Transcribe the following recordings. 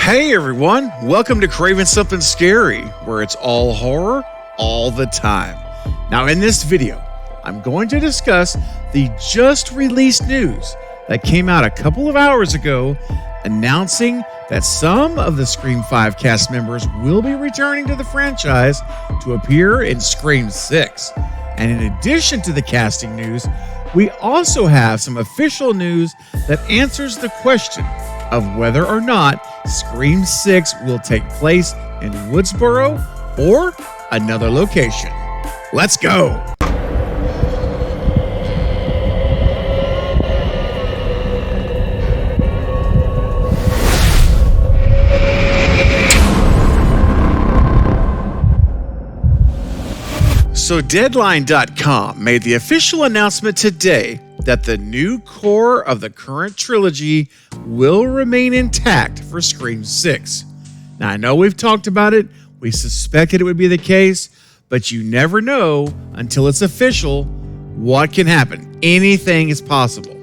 Hey everyone, welcome to Craving Something Scary, where it's all horror all the time. Now in this video, I'm going to discuss the just released news that came out a couple of hours ago announcing that some of the Scream 5 cast members will be returning to the franchise to appear in Scream 6. And in addition to the casting news, we also have some official news that answers the question of whether or not Scream 6 will take place in Woodsboro or another location. Let's go! So Deadline.com made the official announcement today that the new core of the current trilogy will remain intact for Scream 6. Now, I know we've talked about it, we suspected it would be the case, but you never know until it's official what can happen. Anything is possible.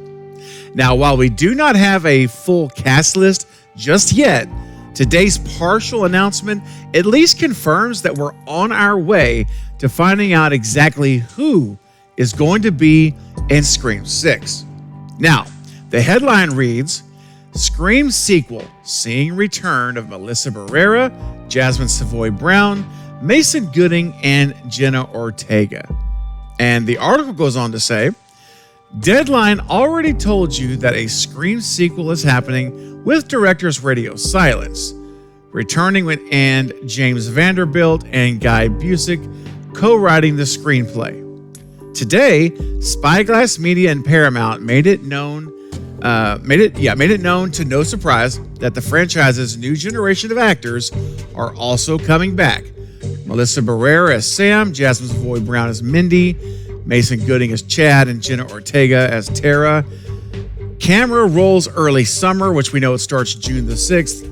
Now, while we do not have a full cast list just yet, today's partial announcement at least confirms that we're on our way to finding out exactly who is going to be in Scream 6. Now, the headline reads, Scream sequel, seeing return of Melissa Barrera, Jasmine Savoy Brown, Mason Gooding, and Jenna Ortega. And the article goes on to say, Deadline already told you that a Scream sequel is happening with directors Radio Silence, returning with and James Vanderbilt and Guy Busick co-writing the screenplay. Today, Spyglass Media and Paramount made it known to no surprise that the franchise's new generation of actors are also coming back. Melissa Barrera as Sam, Jasmine Savoy Brown as Mindy, Mason Gooding as Chad, and Jenna Ortega as Tara. Camera rolls early summer, which we know it starts June the 6th,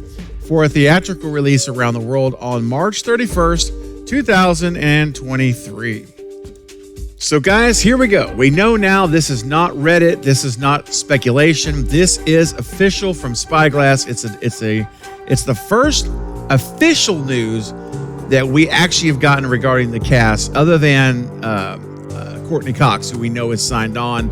for a theatrical release around the world on March 31st, 2023. So guys, here we go. We know now this is not Reddit. This is not speculation. This is official from Spyglass. It's the first official news that we actually have gotten regarding the cast, other than Courtney Cox, who we know is signed on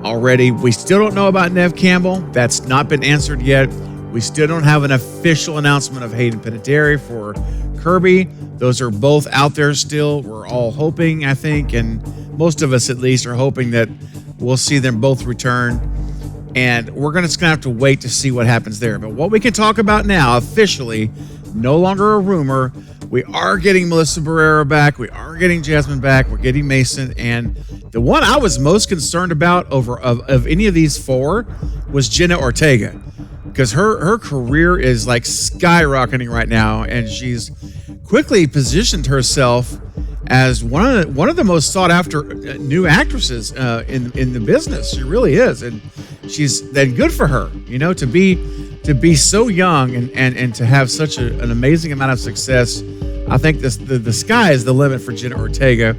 already. We still don't know about Neve Campbell. That's not been answered yet. We still don't have an official announcement of Hayden Panettiere for Kirby. Those are both out there still. We're all hoping, I think, and most of us at least are hoping that we'll see them both return. And we're going to have to wait to see what happens there. But what we can talk about now, officially, no longer a rumor, we are getting Melissa Barrera back. We are getting Jasmine back. We're getting Mason. And the one I was most concerned about of any of these four was Jenna Ortega, because her career is like skyrocketing right now, and she's quickly positioned herself as one of the most sought after new actresses in the business. She really is, and she's then good for her, to be so young and to have such an amazing amount of success. I think the sky is the limit for Jenna Ortega,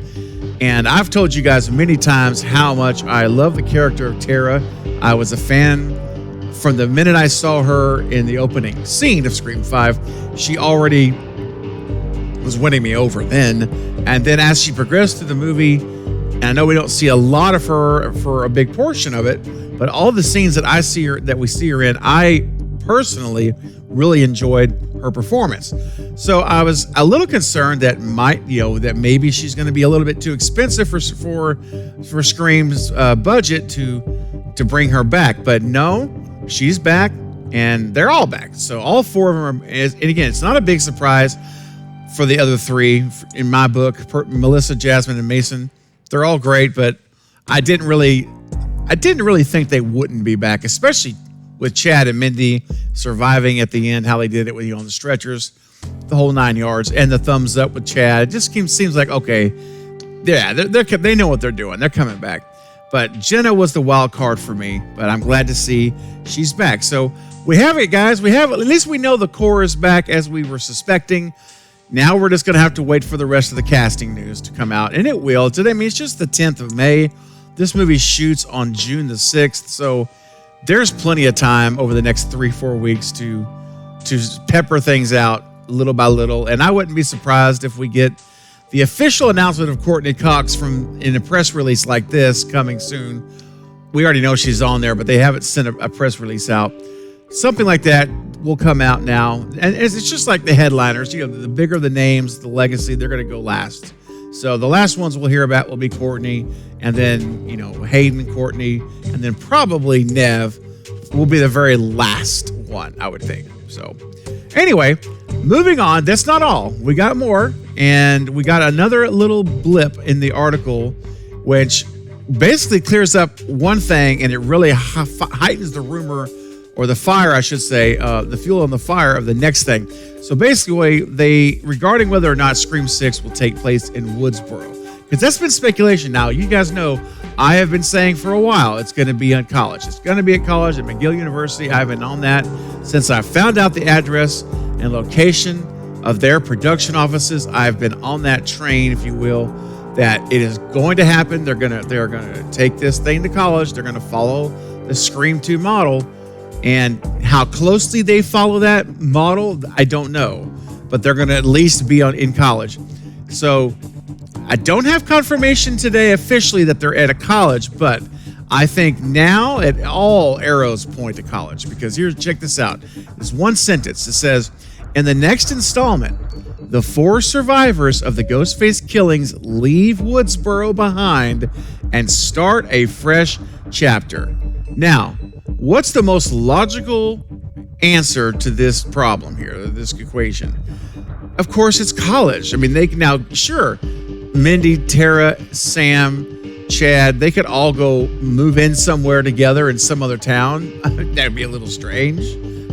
and I've told you guys many times how much I love the character of Tara. I was a fan from the minute I saw her in the opening scene of Scream 5. She already was winning me over then. And then as she progressed through the movie, and I know we don't see a lot of her for a big portion of it, but all the scenes that we see her in, I personally really enjoyed her performance. So I was a little concerned that maybe she's going to be a little bit too expensive for Scream's budget to bring her back. But no, she's back, and they're all back. So all four of them and again, it's not a big surprise for the other three in my book. Melissa, Jasmine, and Mason, they're all great, but I didn't really think they wouldn't be back, especially with Chad and Mindy surviving at the end, how they did it with on the stretchers, the whole 9 yards, and the thumbs up with Chad. It just seems like, okay, yeah, they know what they're doing. They're coming back. But Jenna was the wild card for me, but I'm glad to see she's back. So we have it, guys. At least we know the core is back as we were suspecting. Now we're just going to have to wait for the rest of the casting news to come out, and it will. Today, it's just the 10th of May. This movie shoots on June the 6th, so there's plenty of time over the next 3-4 weeks to to pepper things out little by little. And I wouldn't be surprised if we get the official announcement of Courtney Cox in a press release like this coming soon. We already know she's on there, but they haven't sent a press release out. Something like that will come out now. And it's just like the headliners. The bigger the names, the legacy, they're going to go last. So the last ones we'll hear about will be Courtney, and then, Hayden, Courtney, and then probably Nev will be the very last one, I would think. So anyway, moving on. That's not all. We got more, and we got another little blip in the article, which basically clears up one thing, and it really heightens the rumor, or the fire, I should say, the fuel on the fire of the next thing. So basically, regarding whether or not Scream 6 will take place in Woodsboro, because that's been speculation. Now, you guys know I have been saying for a while it's going to be at college. It's going to be at college at McGill University. I've been on that since I found out the address and location of their production offices. I've been on that train, if you will, that it is going to happen. They're going to take this thing to college. They're going to follow the Scream 2 model. And how closely they follow that model, I don't know. But they're going to at least be in college. So I don't have confirmation today officially that they're at a college, but I think now all arrows point to college. Because check this out. There's one sentence that says, in the next installment, the 4 survivors of the Ghostface killings leave Woodsboro behind and start a fresh chapter. Now, what's the most logical answer to this problem here, this equation? Of course, it's college. I mean, they can now, sure, Mindy, Tara, Sam, Chad, they could all go move in somewhere together in some other town. That'd be a little strange.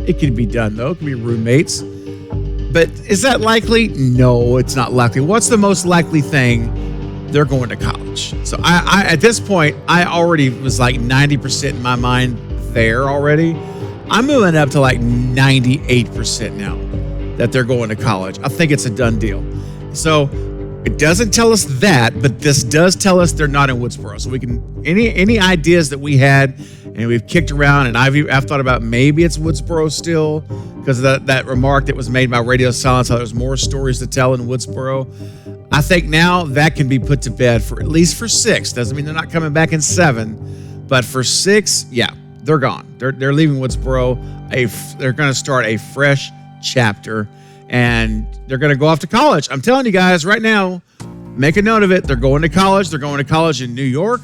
It could be done, though. It could be roommates. But is that likely? No, it's not likely. What's the most likely thing? They're going to college. So I at this point, I already was like 90% in my mind there already. I'm moving up to like 98% now that they're going to college. I think it's a done deal. So it doesn't tell us that, but this does tell us they're not in Woodsboro. So we can any ideas that we had and we've kicked around, and I've thought about maybe it's Woodsboro still because of that remark that was made by Radio Silence, how there's more stories to tell in Woodsboro. I think now that can be put to bed for at least for 6. Doesn't mean they're not coming back in 7, but for 6, yeah, they're gone. They're leaving Woodsboro. They're going to start a fresh chapter, and they're going to go off to college. I'm telling you guys right now, make a note of it. They're going to college. They're going to college in New York,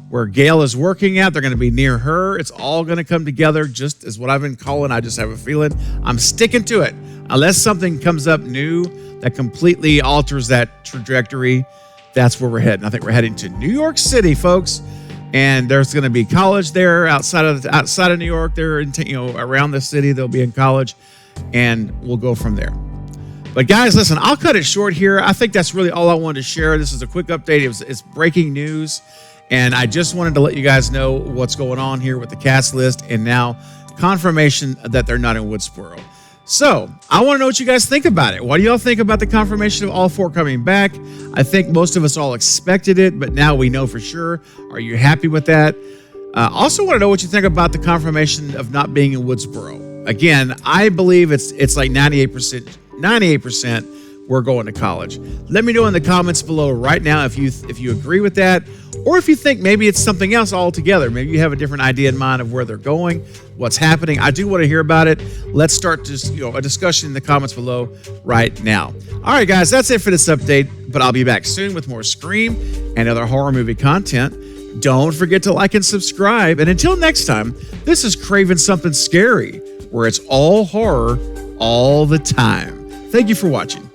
where Gail is working at. They're going to be near her. It's all going to come together just as what I've been calling. I just have a feeling. I'm sticking to it. Unless something comes up new that completely alters that trajectory, that's where we're heading. I think we're heading to New York City, folks. And there's going to be college there outside of New York. They're around the city. They'll be in college, and we'll go from there. But guys, listen, I'll cut it short here. I think that's really all I wanted to share. This is a quick update. It's breaking news, and I just wanted to let you guys know what's going on here with the cast list, and now confirmation that they're not in Woodsboro. So I want to know what you guys think about it. What do y'all think about the confirmation of all 4 coming back? I think most of us all expected it, but now we know for sure. Are you happy with that? Also want to know what you think about the confirmation of not being in Woodsboro. Again, I believe it's like 98% we're going to college. Let me know in the comments below right now if you agree with that, or if you think maybe it's something else altogether. Maybe you have a different idea in mind of where they're going, what's happening. I do want to hear about it. Let's start a discussion in the comments below right now. All right, guys, that's it for this update, but I'll be back soon with more Scream and other horror movie content. Don't forget to like and subscribe. And until next time, this is Craven Something Scary, where it's all horror all the time. Thank you for watching.